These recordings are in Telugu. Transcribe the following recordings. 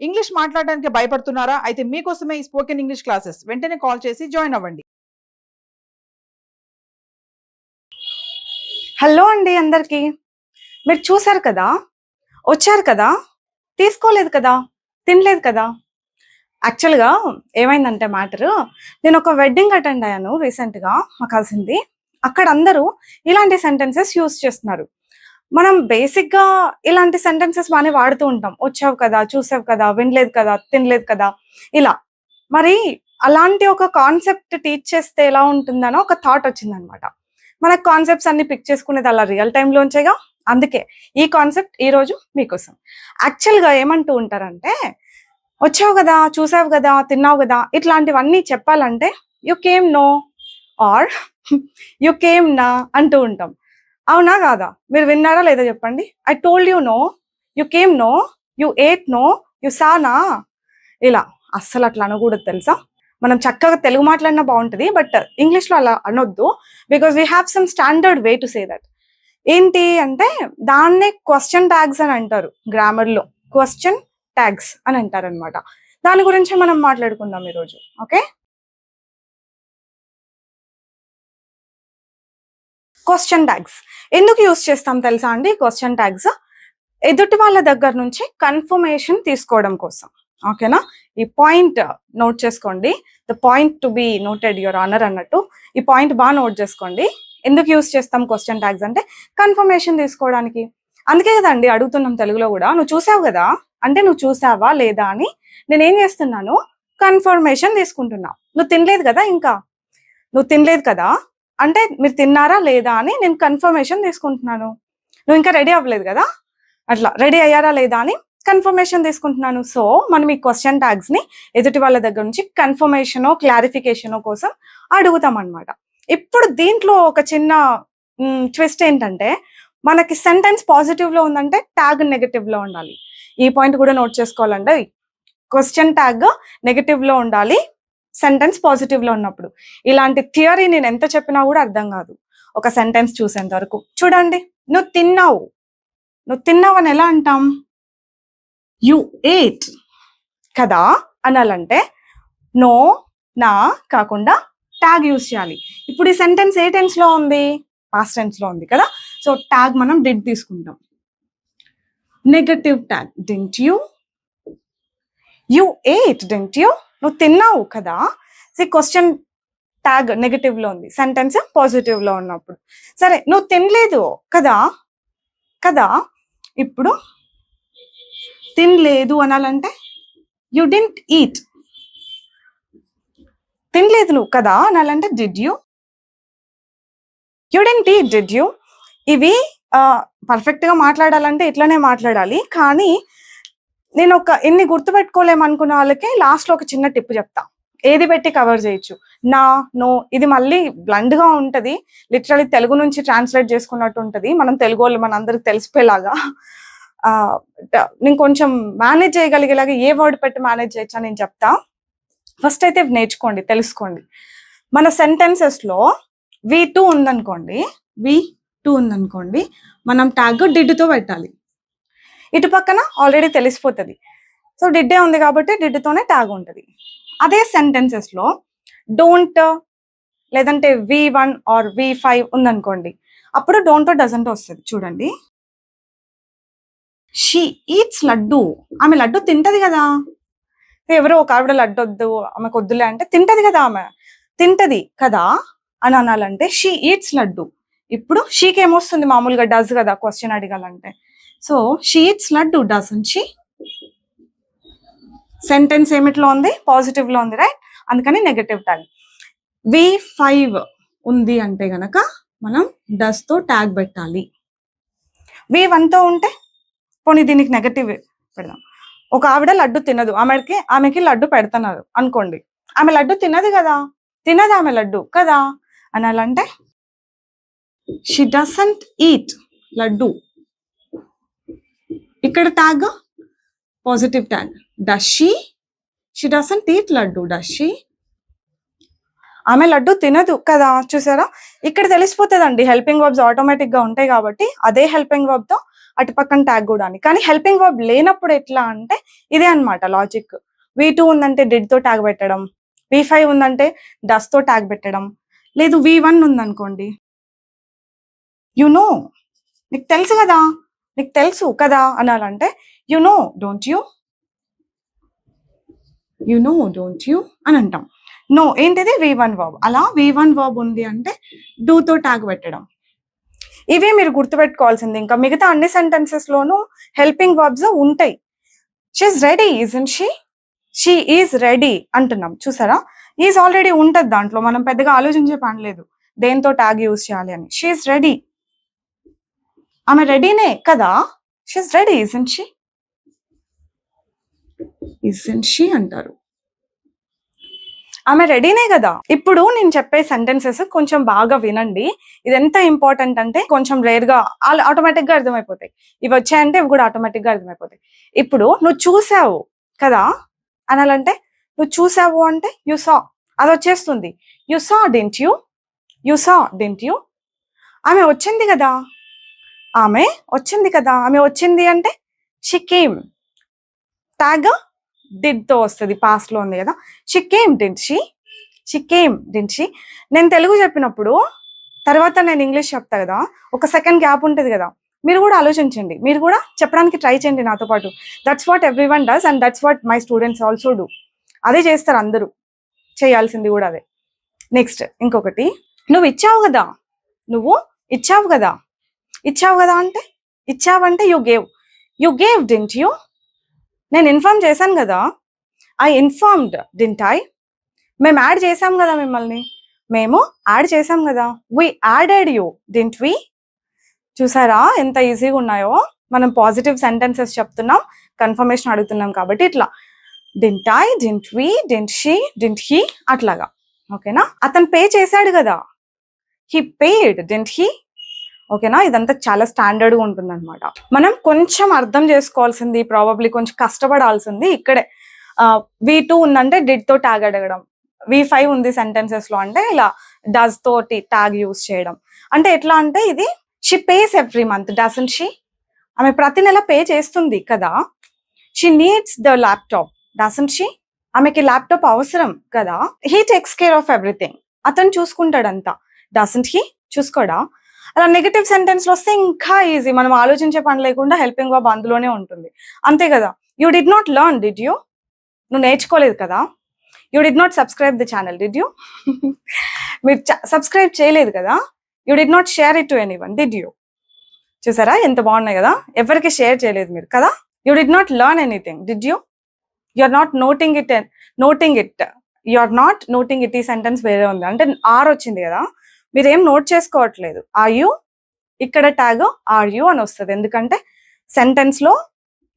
ఇంగ్లీష్ మాట్లాడడానికి భయపడుతున్నారా? అయితే మీకోసమే ఈ స్పోకెన్ ఇంగ్లీష్ క్లాసెస్. వెంటనే కాల్ చేసి జాయిన్ అవ్వండి. హలో అండి అందరికీ. మీరు చూసారు కదా, వచ్చారు కదా, తీసుకోలేదు కదా, తినలేదు కదా. యాక్చువల్గా ఏమైందంటే మ్యాటరు, నేను ఒక వెడ్డింగ్ అటెండ్ అయ్యాను రీసెంట్గా, మా కజిన్ది. అక్కడ అందరూ ఇలాంటి సెంటెన్సెస్ యూజ్ చేస్తున్నారు. మనం బేసిక్గా ఇలాంటి సెంటెన్సెస్ బాగానే వాడుతూ ఉంటాం. వచ్చావు కదా, చూసావు కదా, వినలేదు కదా, తినలేదు కదా, ఇలా. మరి అలాంటి ఒక కాన్సెప్ట్ టీచ్ చేస్తే ఎలా ఉంటుందనో ఒక థాట్ వచ్చిందనమాట. మనకు కాన్సెప్ట్స్ అన్ని పిక్ చేసుకునేది అలా రియల్ టైంలోంచేగా. అందుకే ఈ కాన్సెప్ట్ ఈరోజు మీకోసం. యాక్చువల్గా ఏమంటూ ఉంటారంటే, వచ్చావు కదా, చూసావు కదా, తిన్నావు కదా, ఇట్లాంటివన్నీ చెప్పాలంటే you came no are you came నా అంటూ ఉంటాం. అవునా కాదా? మీరు విన్నారా లేదా చెప్పండి. I told you no, you came no, you ate no, you saw నా. ఇలా అస్సలు అట్లా అనకూడదు తెలుసా. మనం చక్కగా తెలుగు మాట్లాడినా బాగుంటుంది, బట్ ఇంగ్లీష్లో అలా అనొద్దు. Because we have some standard way to say that. ఏంటి అంటే దాన్నే క్వశ్చన్ ట్యాగ్స్ అని అంటారు. గ్రామర్లో క్వశ్చన్ ట్యాగ్స్ అని అంటారు అనమాట. దాని గురించి మనం మాట్లాడుకుందాం ఈరోజు. ఓకే, క్వశ్చన్ ట్యాగ్స్ ఎందుకు యూస్ చేస్తాం తెలుసా అండి? క్వశ్చన్ ట్యాగ్స్ ఎదుటి వాళ్ళ దగ్గర నుంచి కన్ఫర్మేషన్ తీసుకోవడం కోసం. ఓకేనా? ఈ పాయింట్ నోట్ చేసుకోండి. The point to be noted your honour అన్నట్టు ఈ పాయింట్ బాగా నోట్ చేసుకోండి. ఎందుకు యూస్ చేస్తాం క్వశ్చన్ ట్యాగ్స్ అంటే కన్ఫర్మేషన్ తీసుకోవడానికి. అందుకే కదండి అడుగుతున్నాం తెలుగులో కూడా. నువ్వు చూసావు కదా అంటే నువ్వు చూసావా లేదా అని నేనేం చేస్తున్నాను, కన్ఫర్మేషన్ తీసుకుంటున్నా. నువ్వు తినలేదు కదా, ఇంకా నువ్వు తినలేదు కదా అంటే మీరు తిన్నారా లేదా అని నేను కన్ఫర్మేషన్ తీసుకుంటున్నాను. నువ్వు ఇంకా రెడీ అవ్వలేదు కదా, అట్లా రెడీ అయ్యారా లేదా అని కన్ఫర్మేషన్ తీసుకుంటున్నాను. సో మనం ఈ క్వశ్చన్ ట్యాగ్స్ ని ఎదుటి వాళ్ళ దగ్గర నుంచి కన్ఫర్మేషనో క్లారిఫికేషనో కోసం అడుగుతాం అనమాట. ఇప్పుడు దీంట్లో ఒక చిన్న ట్విస్ట్ ఏంటంటే, మనకి సెంటెన్స్ పాజిటివ్ లో ఉందంటే ట్యాగ్ నెగటివ్ లో ఉండాలి. ఈ పాయింట్ కూడా నోట్ చేసుకోవాలంటే క్వశ్చన్ ట్యాగ్ నెగటివ్ లో ఉండాలి సెంటెన్స్ పాజిటివ్ లో ఉన్నప్పుడు. ఇలాంటి థియరీ నేను ఎంత చెప్పినా కూడా అర్థం కాదు ఒక సెంటెన్స్ చూసేంత వరకు. చూడండి, నువ్వు తిన్నావు, నువ్వు తిన్నావు అని ఎలా అంటాం? యు ఏట్ కదా అనాలంటే నో నా కాకుండా ట్యాగ్ యూజ్ చేయాలి. ఇప్పుడు ఈ సెంటెన్స్ ఏ టెన్స్ లో ఉంది? పాస్ట్ టెన్స్ లో ఉంది కదా. సో ట్యాగ్ మనం డిడ్ తీసుకుంటాం. Negative tag didn't you, you ate didn't you, నువ్వు తిన్నావు కదా. క్వశ్చన్ ట్యాగ్ నెగటివ్ లో ఉంది, సెంటెన్స్ పాజిటివ్ లో ఉన్నప్పుడు. సరే, నువ్వు తినలేదు కదా కదా, ఇప్పుడు తినలేదు అనాలంటే యు డింట్ ఈట్. తినలేదు నువ్వు కదా అనాలంటే did you, you didn't eat did you. ఇవి పర్ఫెక్ట్ గా మాట్లాడాలంటే ఇట్లానే మాట్లాడాలి. కానీ నేను ఇన్ని గుర్తుపెట్టుకోలేమనుకున్న వాళ్ళకి లాస్ట్ లో ఒక చిన్న టిప్ చెప్తా. ఏది పెట్టి కవర్ చేయొచ్చు, నా నో. ఇది మళ్ళీ బ్లండ్ గా ఉంటది, లిటరలీ తెలుగు నుంచి ట్రాన్స్లేట్ చేసుకున్నట్టు ఉంటది. మనం తెలుగు వాళ్ళు మనందరికి తెలిసిపోయేలాగా నేను కొంచెం మేనేజ్ చేయగలిగేలాగా ఏ వర్డ్ పెట్టి మేనేజ్ చేయొచ్చా నేను చెప్తా. ఫస్ట్ అయితే నేర్చుకోండి, తెలుసుకోండి. మన సెంటెన్సెస్ లో V2 ఉందనుకోండి, V2 ఉందనుకోండి, మనం ట్యాగ్ డిడ్తో పెట్టాలి. ఇటు పక్కన ఆల్రెడీ తెలిసిపోతుంది. సో డిడ్డే ఉంది కాబట్టి డిడ్తోనే ట్యాగ్ ఉంటుంది. అదే సెంటెన్సెస్ లో డోంట్ లేదంటే V1 ఆర్ V5 ఉందనుకోండి, అప్పుడు డోంట్ డజంట్ వస్తుంది. చూడండి, షీ ఈట్స్ లడ్డు, ఆమె లడ్డు తింటది కదా. ఎవరో ఒక ఆవిడ లడ్డు వద్దు, ఆమెకు వద్దులే అంటే తింటది కదా, ఆమె తింటది కదా అని అనాలంటే షీ ఈట్స్ లడ్డు. ఇప్పుడు షీకి ఏమొస్తుంది? మామూలుగా డస్ కదా క్వశ్చన్ అడగాలంటే. So she eats laddu, doesn't she. Sentence ఏమిట్లో ఉంది? పాజిటివ్ లో ఉంది, రైట్? అందుకని నెగటివ్ ట్యాగ్. V5 ఉంది అంటే గనక మనం డస్ తో ట్యాగ్ పెట్టాలి. V1 తో ఉంటే పోనీ దీనికి నెగటివ్ పెడదాం. ఒక ఆవిడ లడ్డు తినదు, ఆమెకి లడ్డు పెడుతున్నారు అనుకోండి. ఆమె లడ్డు తినదు కదా, తినదు ఆమె లడ్డు కదా అనాలంటే షీ డజంట్ ఈట్ లడ్డు. ఇక్కడ tag positive tag. Does she, she doesn't eat laddu, does she. ఆమె లడ్డు తినదు కదా. చూసారా, ఇక్కడ తెలిసిపోతుందండి. హెల్పింగ్ వర్బ్స్ ఆటోమేటిక్ గా ఉంటాయి కాబట్టి అదే హెల్పింగ్ వర్బ్ తో అటు పక్కన ట్యాగ్ కూడా అని. కానీ హెల్పింగ్ వర్బ్ లేనప్పుడు ఎట్లా అంటే ఇదే అన్నమాట లాజిక్. V2 ఉందంటే did తో ట్యాగ్ పెట్టడం, V5 ఉందంటే does తో ట్యాగ్ పెట్టడం, లేదు V1 ఉందనుకోండి, యు నో, నీకు తెలుసు కదా, నీకు తెలుసు కదా అనాలంటే you know don't you, you know don't you అని అంటాం. నో ఏంటిది V1 వర్బ్. అలా V1 వర్బ్ ఉంది అంటే డూ తో ట్యాగ్ పెట్టడం. ఇవే మీరు గుర్తుపెట్టుకోవాల్సింది. ఇంకా మిగతా అన్ని సెంటెన్సెస్ లోనూ హెల్పింగ్ వర్బ్స్ ఉంటాయి. She's ready isn't she, she is ready అంటున్నాం చూసారా. ఈజ్ ఆల్రెడీ ఉంటది దాంట్లో, మనం పెద్దగా ఆలోచించే పని లేదు దేంతో ట్యాగ్ యూజ్ చేయాలి అని. షీఈస్ రెడీ, ఆమె రెడీనే కదా, she's ready isn't she, isn't she అంటారు. ఆమె రెడీనే కదా. ఇప్పుడు నేను చెప్పే సెంటెన్సెస్ కొంచెం బాగా వినండి. ఇది ఎంత ఇంపార్టెంట్ అంటే కొంచెం రేర్ గా ఆటోమేటిక్ గా అర్థమైపోతాయి. ఇవి వచ్చాయంటే ఇవి కూడా ఆటోమేటిక్ గా అర్థమైపోతాయి. ఇప్పుడు నువ్వు చూసావు కదా అనాలంటే, నువ్వు చూసావు అంటే యు సా, అది వచ్చేస్తుంది. You saw didn't you, you saw didn't you. ఆమె వచ్చింది కదా, ఆమె వచ్చింది కదా, ఆమె వచ్చింది అంటే షీ కేమ్, ట్యాగ్ డిడ్ తో వస్తుంది, పాస్ట్ లో ఉంది కదా. She came didn't she, she came didn't she. నేను తెలుగు చెప్పినప్పుడు తర్వాత నేను ఇంగ్లీష్ చెప్తా కదా, ఒక సెకండ్ గ్యాప్ ఉంటుంది కదా, మీరు కూడా ఆలోచించండి, మీరు కూడా చెప్పడానికి ట్రై చేయండి నాతో పాటు. That's what every one does and that's what my students also do. అదే చేస్తారు అందరూ, చేయాల్సింది కూడా అదే. నెక్స్ట్ ఇంకొకటి, నువ్వు ఇచ్చావు కదా, నువ్వు ఇచ్చావు కదా, ఇచ్చావు కదా అంటే ఇచ్చావంటే you gave, you gave didn't you. నేను ఇన్ఫార్మ్ చేశాను కదా, ఐ ఇన్ఫార్మ్డ్ డింట్ ఐ. మేము యాడ్ చేసాం కదా మిమ్మల్ని, మేము యాడ్ చేసాం కదా, we added you didn't we. చూసారా ఎంత ఈజీగా ఉన్నాయో. మనం పాజిటివ్ సెంటెన్సెస్ చెప్తున్నాం, కన్ఫర్మేషన్ అడుగుతున్నాం కాబట్టి ఇట్లా didn't I, didn't we, didn't she, didn't he, అట్లాగా. ఓకేనా. అతను పే చేశాడు కదా, హీ పేడ్ డింట్ హీ. ఓకేనా. ఇదంతా చాలా స్టాండర్డ్ గా ఉంటుంది అనమాట. మనం కొంచెం అర్థం చేసుకోవాల్సింది, ప్రాబబ్లీ కొంచెం కష్టపడాల్సింది ఇక్కడే. V2 ఉందంటే డిడ్ తో ట్యాగ్ అడగడం, V5 ఉంది సెంటెన్సెస్ లో అంటే ఇలా డస్ తోటి ట్యాగ్ యూజ్ చేయడం. అంటే ఎట్లా అంటే ఇది she pays every month doesn't she, ఆమె ప్రతి నెల పే చేస్తుంది కదా. She needs the laptop doesn't she, ఆమెకి ల్యాప్టాప్ అవసరం కదా. He takes care of everything, అతను చూసుకుంటాడంతా. Doesn't he, చూసుకోడా. అలా నెగటివ్ సెంటెన్స్ లో వస్తే ఇంకా ఈజీ, మనం ఆలోచించే పని లేకుండా హెల్పింగ్ వర్బ్ అందులోనే ఉంటుంది, అంతే కదా. You did not learn did you, నువ్వు నేర్చుకోలేదు కదా. You did not subscribe the channel did you, మీరు సబ్స్క్రైబ్ చేయలేదు కదా. You did not share it to anyone did you. చూసారా ఎంత బాగున్నాయి కదా, ఎవరికి షేర్ చేయలేదు మీరు కదా. You did not learn anything did you, you are not noting it, noting it, you are not noting it. ఈ సెంటెన్స్ వేరే ఉంది అంటే ఆర్ వచ్చింది కదా, మీరేం నోట్ చేసుకోవట్లేదు. ఆర్ యూ, ఇక్కడ ట్యాగ్ ఆర్ యూ అని వస్తుంది, ఎందుకంటే సెంటెన్స్ లో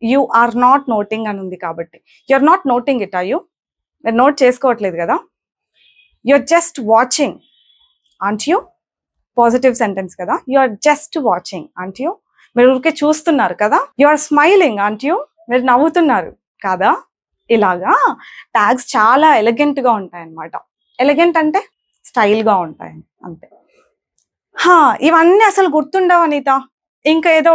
యు ఆర్ నాట్ నోటింగ్ అని ఉంది కాబట్టి. You are not noting it, are you, మీరు నోట్ చేసుకోవట్లేదు కదా. You are just watching aren't you, positive sentence కదా. You are just watching aren't you, మీరు ఊరికే చూస్తున్నారు కదా. You are smiling aren't you, మీరు నవ్వుతున్నారు కదా. ఇలాగా ట్యాగ్స్ చాలా ఎలిగెంట్ గా ఉంటాయి అన్నమాట. ఎలిగెంట్ అంటే స్టైల్ గా ఉంటాయి అంతే. ఇవన్నీ అసలు గుర్తుండవు అనిత, ఇంకా ఏదో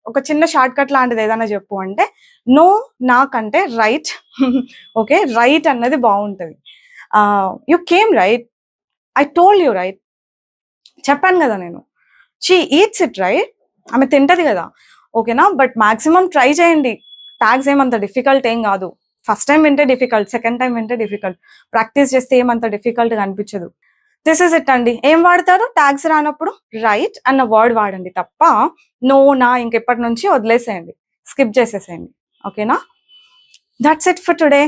ఒక చిన్న షార్ట్ కట్ లాంటిది ఏదైనా చెప్పు అంటే, నో నాకంటే రైట్. ఓకే, రైట్ అన్నది బాగుంటది. You came right, I told you right, చెప్పాను కదా నేను. షీ ఈట్స్ ఇట్ రైట్, ఆమె తింటది కదా. ఓకేనా. బట్ మాక్సిమం ట్రై చేయండి, ట్యాగ్స్ ఏమంత డిఫికల్ట్ ఏం కాదు. ఫస్ట్ టైం వింటే డిఫికల్ట్, సెకండ్ టైం వింటే డిఫికల్ట్, ప్రాక్టీస్ చేస్తే ఏమంత డిఫికల్ట్ గా అనిపించదు. దిస్ ఇస్ ఇట్ అండి. ఏం వాడతారు ట్యాగ్స్ రానప్పుడు? రైట్ అన్న వర్డ్ వాడండి తప్ప నో నా ఇంకెప్పటి నుంచి వదిలేసేయండి, స్కిప్ చేసేసేయండి. ఓకేనా. That's it for today.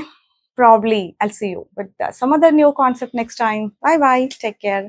Probably I'll see you with some other new concept next time. Bye bye. Take care.